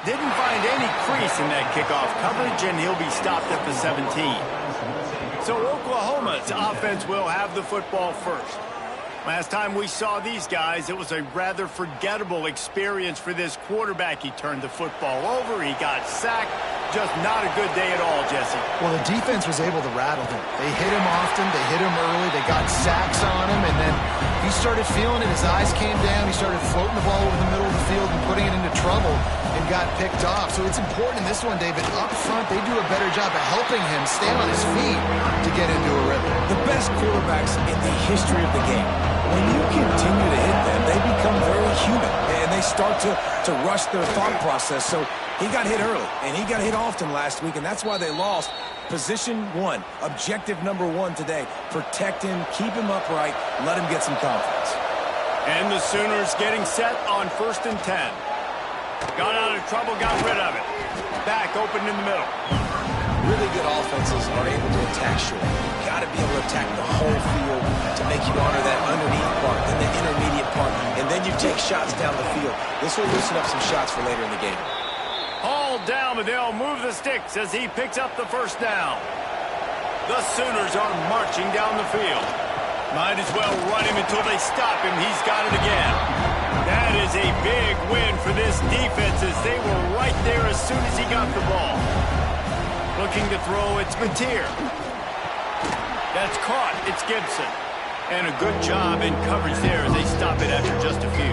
didn't find any crease in that kickoff coverage, and he'll be stopped at the 17. So Oklahoma's offense will have the football first. Last time we saw these guys, it was a rather forgettable experience for this quarterback. He turned the football over, he got sacked. Just not a good day at all, Jesse. Well, the defense was able to rattle him. They hit him often, they hit him early, they got sacks on him, and then he started feeling it. His eyes came down, he started floating the ball over the middle of the field and putting it into trouble and got picked off. So it's important in this one, David, up front, they do a better job of helping him stay on his feet to get into a rhythm. The best quarterbacks in the history of the game, when you continue to hit them, they become very human, and they start to rush their thought process. So he got hit early, and he got hit often last week, and that's why they lost. Position one, objective number one today. Protect him, keep him upright, let him get some confidence. And the Sooners getting set on 1st and 10. Got out of trouble, got rid of it. Back open in the middle. Really good offenses are able to attack short. You've got to be able to attack the whole field to make you honor that underneath part, then the intermediate part, and then you take shots down the field. This will loosen up some shots for later in the game. Hauled down, but they'll move the sticks as he picks up the first down. The Sooners are marching down the field. Might as well run him until they stop him. He's got it again. That is a big win for this defense as they were right there as soon as he got the ball. Looking to throw, it's Mateer. That's caught, it's Gibson. And a good job in coverage there as they stop it after just a few.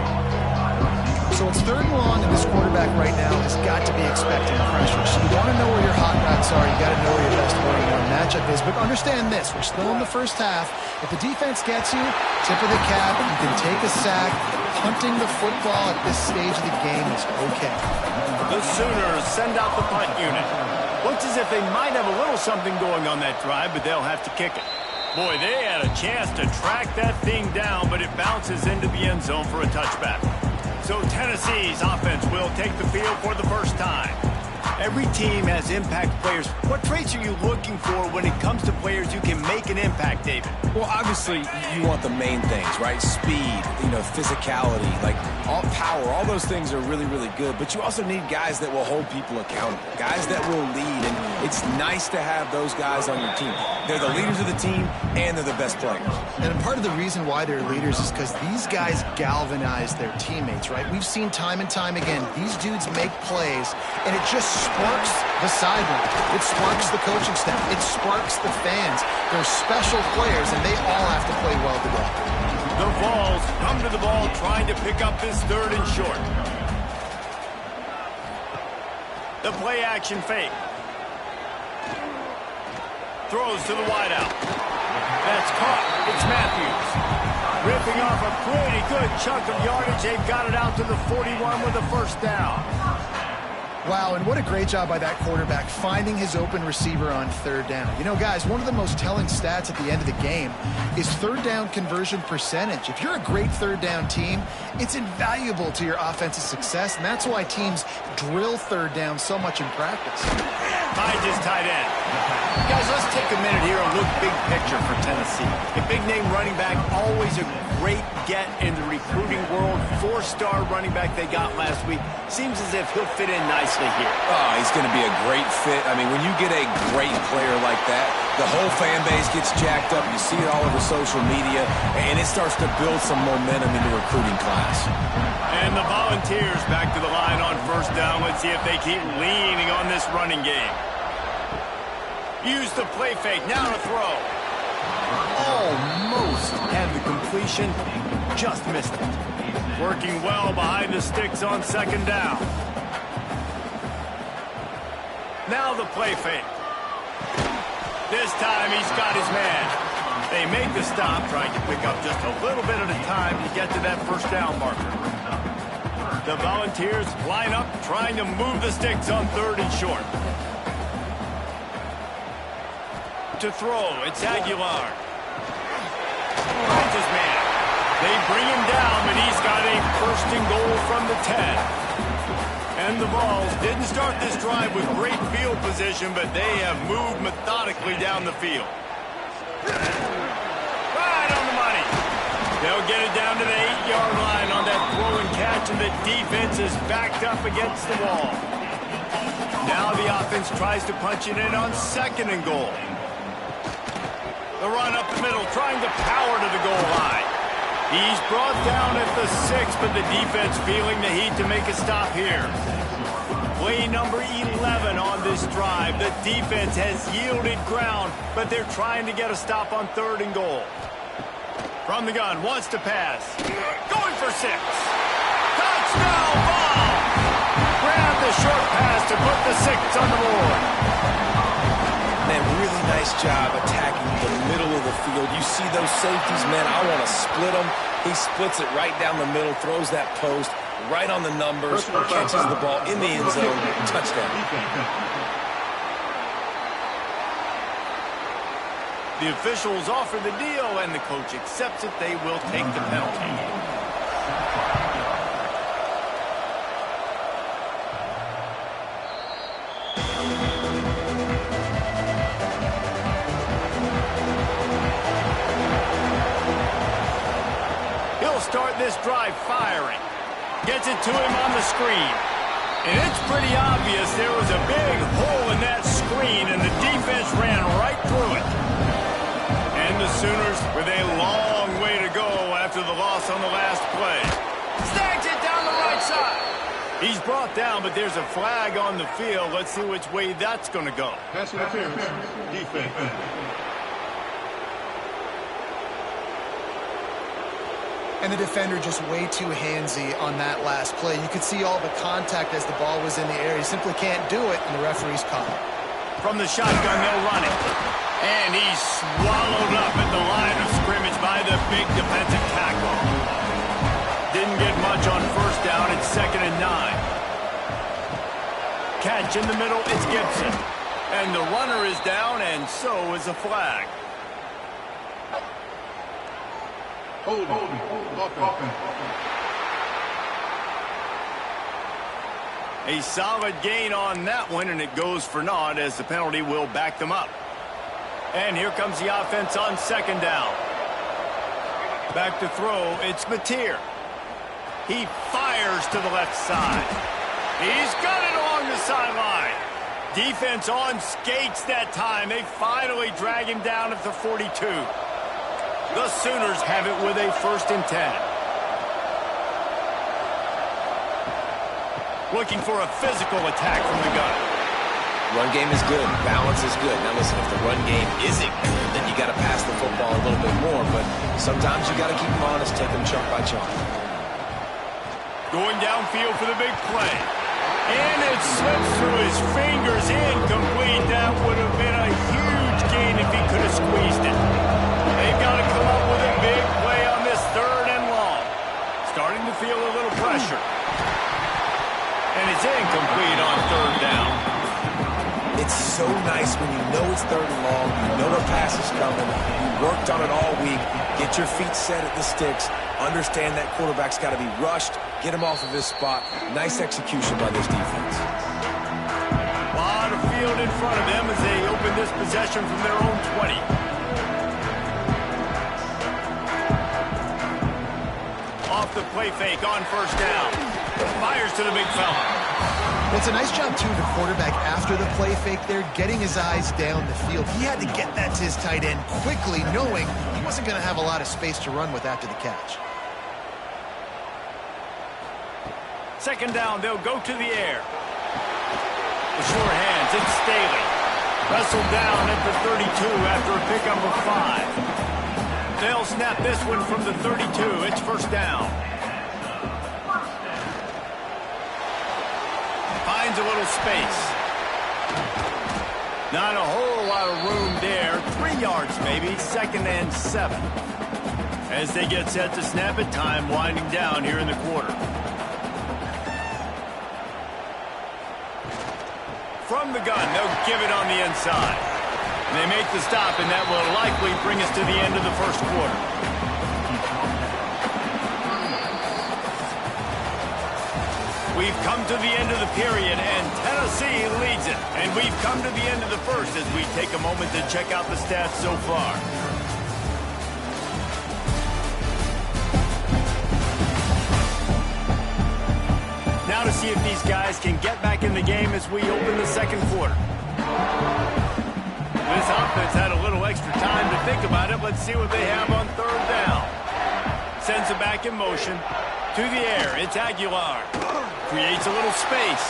So it's 3rd and long, and this quarterback right now has got to be expecting pressure. So you want to know where your hot routes are. You got to know where your best one-on-one matchup is. But understand this, we're still in the first half. If the defense gets you, tip of the cap, you can take a sack. Punting the football at this stage of the game is okay. The Sooners send out the punt unit. Looks as if they might have a little something going on that drive, but they'll have to kick it. Boy, they had a chance to track that thing down, but it bounces into the end zone for a touchback. So Tennessee's offense will take the field for the first time. Every team has impact players. What traits are you looking for when it comes to players who can make an impact, David? Well, obviously, you want the main things, right? Speed, physicality, like all power, all those things are really, really good. But you also need guys that will hold people accountable, guys that will lead. And it's nice to have those guys on your team. They're the leaders of the team, and they're the best players. And part of the reason why they're leaders is because these guys galvanize their teammates, right? We've seen time and time again, these dudes make plays, and it just sparks the sideline. It sparks the coaching staff. It sparks the fans. They're special players, and they all have to play well together. The Vols come to the ball trying to pick up this 3rd and short. The play action fake. Throws to the wideout. That's caught. It's Matthews. Ripping off a pretty good chunk of yardage. They've got it out to the 41 with a first down. Wow, and what a great job by that quarterback finding his open receiver on 3rd down. You know, guys, one of the most telling stats at the end of the game is 3rd down conversion percentage. If you're a great 3rd down team, it's invaluable to your offensive success, and that's why teams drill 3rd down so much in practice. Finds his tight end. Guys, let's take a minute here and look big picture for Tennessee. A big-name running back, always a great get in the recruiting world. 4-star running back they got last week. Seems as if he'll fit in nicely here. Oh, he's going to be a great fit. I mean, when you get a great player like that, the whole fan base gets jacked up. You see it all over social media, and it starts to build some momentum in the recruiting class. And the Volunteers back to the line on 1st down. Let's see if they keep leaning on this running game. Use the play fake. Now to throw. Almost had the completion. Just missed it. Working well behind the sticks on 2nd down. Now the play fake. This time he's got his man. They make the stop, trying to pick up just a little bit at a time to get to that 1st down marker. The Volunteers line up, trying to move the sticks on 3rd and short. To throw, it's Aguilar. Finds his man. They bring him down, but he's got a 1st and goal from the 10. And the Vols didn't start this drive with great field position, but they have moved methodically down the field. Right on the money. They'll get it down to the 8-yard line on that throw and catch, and the defense is backed up against the wall. Now the offense tries to punch it in on 2nd and goal. The run up the middle, trying to power to the goal line. He's brought down at the 6, but the defense feeling the heat to make a stop here. Play number 11 on this drive. The defense has yielded ground, but they're trying to get a stop on 3rd and goal. From the gun, wants to pass. Going for 6. Touchdown ball! Grab the short pass to put the 6 on the board. Man, really nice job attacking the middle of the field. You see those safeties, man, I want to split them. He splits it right down the middle, throws that post, right on the numbers, catches the ball in the end zone, touchdown. The officials offer the deal, and the coach accepts it. They will take the penalty. He'll start this drive firing. Gets it to him on the screen. And it's pretty obvious there was a big hole in that screen, and the defense ran right through it. And the Sooners with a long way to go after the loss on the last play. Snags it down the right side. He's brought down, but there's a flag on the field. Let's see which way that's going to go. Pass interference. Defense. And the defender just way too handsy on that last play. You could see all the contact as the ball was in the air. He simply can't do it, and the referee's caught it. From the shotgun, they'll run it. And he's swallowed up at the line of scrimmage by the big defensive tackle. Didn't get much on 1st down. It's 2nd and 9. Catch in the middle, it's Gibson. And the runner is down, and so is a flag. Hold on. A solid gain on that one, and it goes for naught as the penalty will back them up. And here comes the offense on 2nd down. Back to throw, it's Mateer. He fires to the left side. He's got it along the sideline. Defense on skates that time. They finally drag him down at the 42. The Sooners have it with a 1st and 10. Looking for a physical attack from the gun. Run game is good. Balance is good. Now listen, if the run game isn't good, then you got to pass the football a little bit more. But sometimes you got to keep them honest, take them chunk by chunk. Going downfield for the big play. And it slips through his fingers. Incomplete. That would have been a huge gain if he could have squeezed it. They've got to come up with a big play on this 3rd and long. Starting to feel a little pressure. And it's incomplete on 3rd down. It's so nice when you know it's 3rd and long, you know the pass is coming, you worked on it all week, get your feet set at the sticks, understand that quarterback's got to be rushed, get him off of his spot. Nice execution by this defense. A lot of field in front of them as they open this possession from their own 20. Off the play fake on 1st down. Fires to the big fella. Well, it's a nice job, too, the quarterback, after the play fake there, getting his eyes down the field. He had to get that to his tight end quickly, knowing he wasn't going to have a lot of space to run with after the catch. 2nd down, they'll go to the air. The sure hands, it's Staley. Wrestled down at the 32 after a pickup of 5. They'll snap this one from the 32. It's 1st down. Finds a little space. Not a whole lot of room there. 3 yards maybe. 2nd and 7. As they get set to snap it, time winding down here in the quarter. From the gun, they'll give it on the inside. And they make the stop, and that will likely bring us to the end of the 1st quarter. We've come to the end of the period, and Tennessee leads it. And we've come to the end of the 1st as we take a moment to check out the stats so far. Now to see if these guys can get back in the the game as we open the second quarter. This offense had a little extra time to think about it. Let's see what they have on third down. Sends it back in motion. To the air, it's Aguilar. Creates a little space.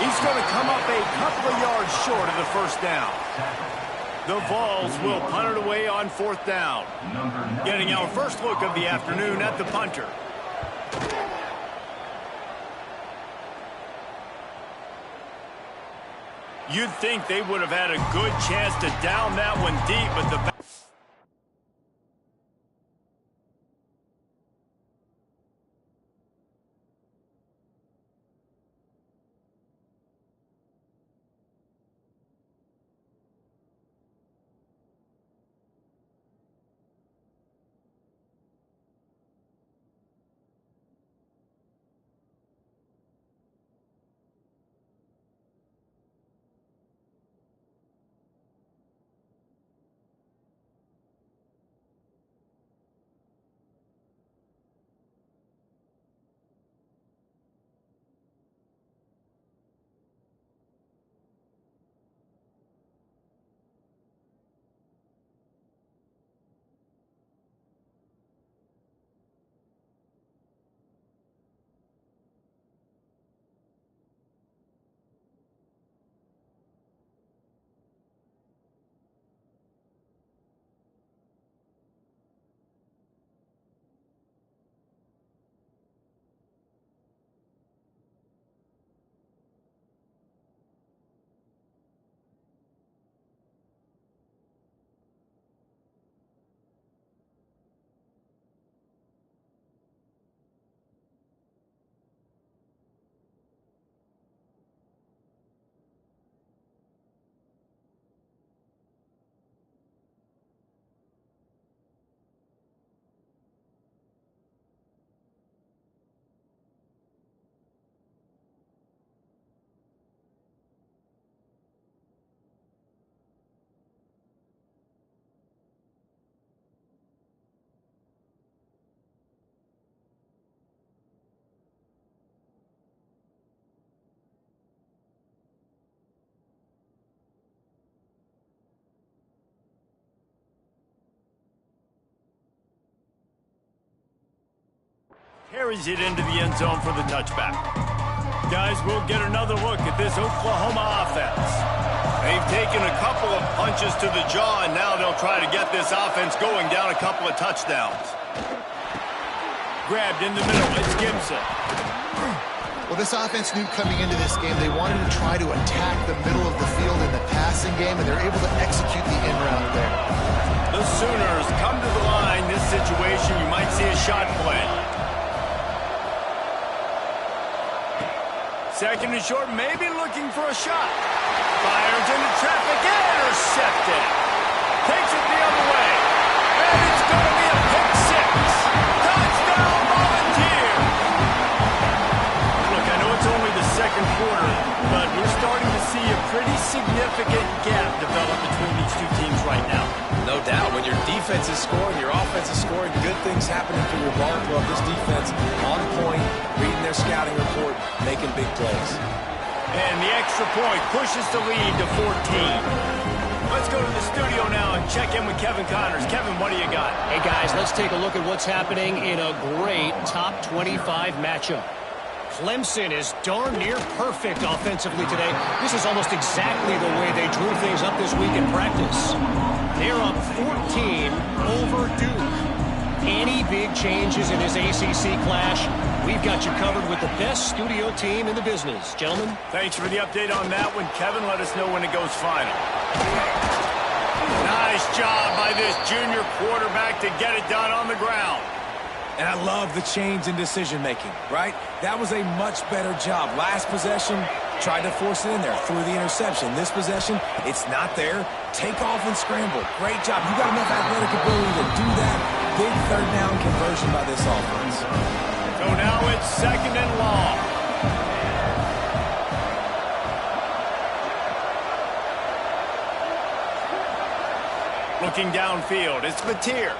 He's going to come up a couple of yards short of the first down. The Vols will punt it away on fourth down. Getting our first look of the afternoon at the punter. You'd think they would have had a good chance to down that one deep, but the carries it into the end zone for the touchback. Guys, we'll get another look at this Oklahoma offense. They've taken a couple of punches to the jaw, and now they'll try to get this offense going down a couple of touchdowns. Grabbed in the middle, it's Gibson. Well, this offense knew coming into this game they wanted to try to attack the middle of the field in the passing game, and they're able to execute the in route there. The Sooners come to the line. This situation, you might see a shot play. Second and short, maybe looking for a shot. Fires into traffic, intercepted. Takes it the other way. And it's going to be a pick six. Touchdown, Volunteer. Look, I know it's only the second quarter, but we're starting to see a pretty significant gap develop between these two teams right now. No doubt. When your defense is scoring, your offense is scoring, good things happening for your ball club. This defense on point, reading their scouting report, making big plays. And the extra point pushes the lead to 14. Let's go to the studio now and check in with Kevin Connors. Kevin, what do you got? Hey, guys, let's take a look at what's happening in a great top 25 matchup. Clemson is darn near perfect offensively today. This is almost exactly the way they drew things up this week in practice. They're up 14 over Duke. Any big changes in this ACC clash, we've got you covered with the best studio team in the business. Gentlemen? Thanks for the update on that one, Kevin. Let us know when it goes final. Nice job by this junior quarterback to get it done on the ground. And I love the change in decision-making, right? That was a much better job. Last possession, tried to force it in there, threw the interception. This possession, it's not there. Take off and scramble. Great job. You got enough athletic ability to do that. Big third down conversion by this offense. So now it's second and long. Looking downfield, it's Mateer.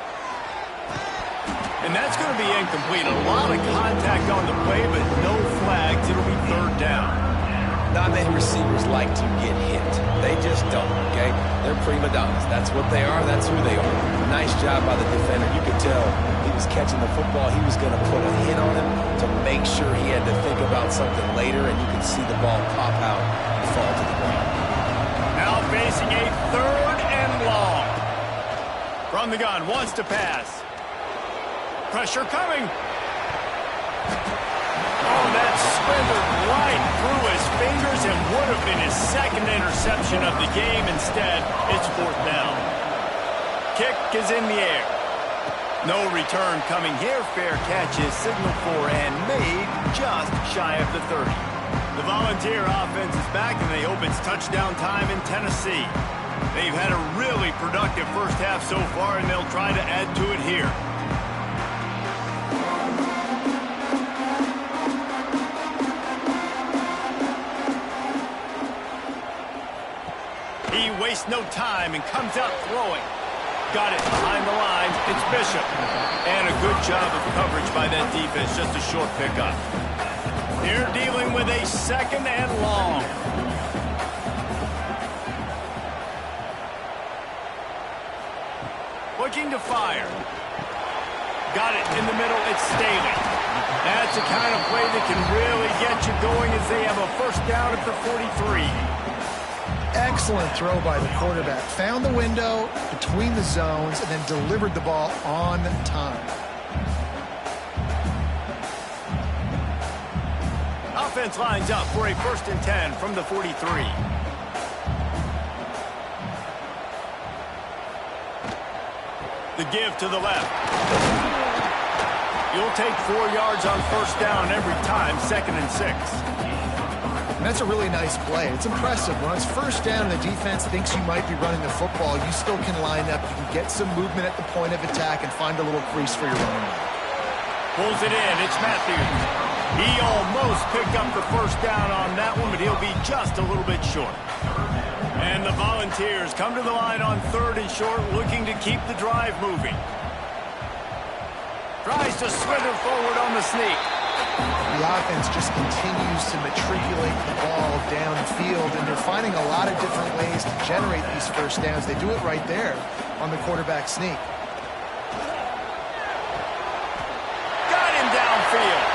And that's going to be incomplete. A lot of contact on the play, but no flags. It'll be third down. Not many receivers like to get hit. They just don't, okay? They're prima donnas. That's what they are. That's who they are. Nice job by the defender. You could tell he was catching the football. He was going to put a hit on him to make sure he had to think about something later, and you could see the ball pop out and fall to the ground. Now facing a 3rd and long. From the gun, wants to pass. Pressure coming. Oh, that slithered right through his fingers and would have been his 2nd interception of the game. Instead, it's 4th down. Kick is in the air. No return coming here. Fair catch is signaled for and made just shy of the 30. The Volunteer offense is back, and they hope it's touchdown time in Tennessee. They've had a really productive first half so far, and they'll try to add to it here. He wastes no time and comes out throwing. Got it behind the lines. It's Bishop. And a good job of coverage by that defense. Just a short pickup. They're dealing with a 2nd and long. Looking to fire. Got it in the middle. It's Staley. That's the kind of play that can really get you going as they have a 1st down at the 43. Excellent throw by the quarterback. Found the window between the zones and then delivered the ball on time. Offense lines up for a 1st and 10 from the 43. The give to the left. You'll take 4 yards on 1st down every time, 2nd and 6. And that's a really nice play. It's impressive. When it's 1st down and the defense thinks you might be running the football, you still can line up. You can get some movement at the point of attack and find a little crease for your running back. Pulls it in. It's Matthews. He almost picked up the 1st down on that one, but he'll be just a little bit short. And the Volunteers come to the line on 3rd and short, looking to keep the drive moving. Tries to slither forward on the sneak. The offense just continues to matriculate the ball downfield, and they're finding a lot of different ways to generate these 1st downs. They do it right there on the quarterback sneak. Got him downfield.